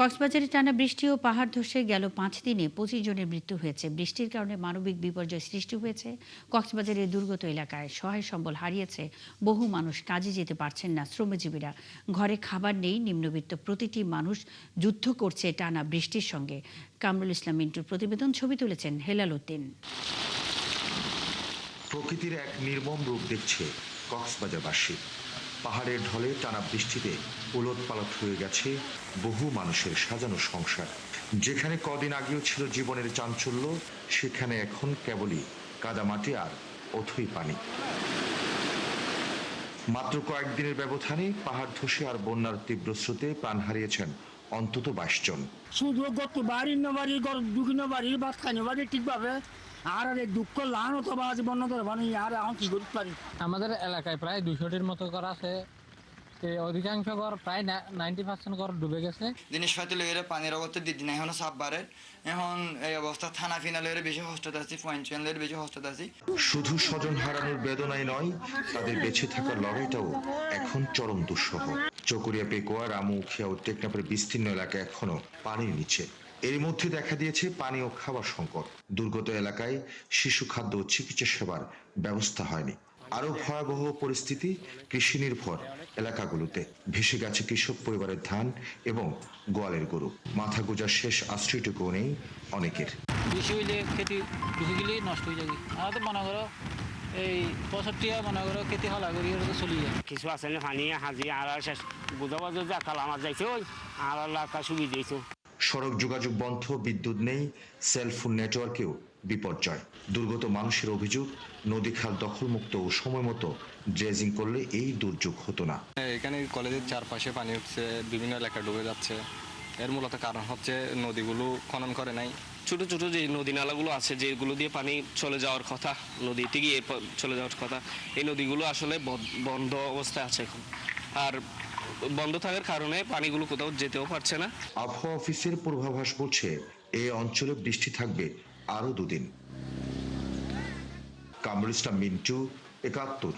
কক্সবাজারে টানা বৃষ্টি ও পাহাড় ধসে গেল ৫ দিনে ২৫ জনের মৃত্যু হয়েছে। বৃষ্টির কারণে মানবিক বিপর্যয় সৃষ্টি হয়েছে। কক্সবাজারের দুর্গত এলাকায় সহায় সম্বল হারিয়েছে বহু মানুষ। কাজে যেতে পারছেন না শ্রমজীবীরা। ঘরে খাবার নেই। নিম্নবিত্ত প্রতিটি মানুষ যুদ্ধ করছে টানা বৃষ্টির সঙ্গে। কামরুল ইসলাম মিন্টুর প্রতিবেদন, ছবি তুলেছেন হেলাল উদ্দিন। প্রকৃতির এক নির্মম রূপ দেখছে কক্সবাজারবাসী। পাহাড়ের ঢলে টানা বৃষ্টিতে উলটপালট হয়ে গেছে বহু মানুষের সাজানো সংসার। যেখানে কদিন আগেও ছিল জীবনের চাঞ্চল্য, সেখানে এখন কেবলই কাদামাটি আর অথই পানি। মাত্র কয়েকদিনের ব্যবধানে পাহাড় ধসে আর বন্যার তীব্র স্রোতে প্রাণ হারিয়েছেন অন্তত ২২ জন। শুধু গত বাড়ি বাড়ি দুঃখিন বাড়ি বা স্থানীয় বাড়ি ঠিকভাবে আর দুঃখ লান অথবা বন্য ধরবানি আর এখন কি করতে পারি। আমাদের এলাকায় প্রায় ২০০টির মতো ঘর আছে। অধিকাংশ ঘর প্রায় 90% ঘর ডুবে গেছে। জিনিসপাতি লইলে পানির অবস্থা দিন এখনো সাপ বাড়ে। এখন এই অবস্থা থানা ফিনা লইলে বেশি কষ্টতে আছি, পয়েন্ট লইলে বেশি কষ্টতে আছি। শুধু স্বজন হারানোর বেদনাই নয়, তাদের বেঁচে থাকার লড়াইটাও এখন চরম দুঃসহ। চকরিয়া, পেকুয়া, রামুখিয়া ও টেকনাফের বিস্তীর্ণ এলাকা এখনো পানির নিচে। এর মধ্যে দেখা দিয়েছে পানি ও খাবার সংকট। দুর্গত এলাকায় শিশু খাদ্য ও চিকিৎসা সেবার ব্যবস্থা হয়নি। আরো ভয়াবহ পরিস্থিতি কৃষি নির্ভর এলাকাগুলোতে। ভেসে গেছে কৃষক পরিবারের ধান এবং গোয়ালের গরু। মাথা গোজার শেষ আশ্রয়টুকু নেই অনেকের। বেশি হইলে খেতে বেশি গেলে নষ্ট হয়ে যাবে। আমরা তো মনে করো এই ৬৫ মনে করো খেতে হলা করি চলে যায়। কিছু আছে না পানি হাজি আর শেষ বুঝা বাজে যে কাল আমার যাইছে ওই আর এলাকা সুবিধা দিয়েছে। সড়ক যোগাযোগ বন্ধ, বিদ্যুৎ নেই, সেলফোন নেটওয়ার্কেও বিপর্যয়। দুর্গত মানুষের অভিযোগ, নদী খাল দখলমুক্ত ও সময় মতো ড্রেজিং করলে এই দুর্যোগ হতো না। এখানে কলেজের চারপাশে পানি উঠছে, বিভিন্ন এলাকা ডুবে যাচ্ছে। এর মূলত কারণ হচ্ছে নদীগুলো খনন করে নাই। ছোট ছোট যে নদী নালাগুলো আছে, যেগুলো দিয়ে পানি চলে যাওয়ার কথা, নদীতে গিয়ে চলে যাওয়ার কথা, এই নদীগুলো আসলে বন্ধ অবস্থায় আছে এখন। আর বন্ধ থাকার কারণে পানিগুলো কোথাও যেতেও পারছে না। আবহাওয়া অফিসের পূর্বাভাস বলছে এই অঞ্চলে বৃষ্টি থাকবে আরো ২ দিন। কামরুল ইসলাম মিন্টু, ৭১।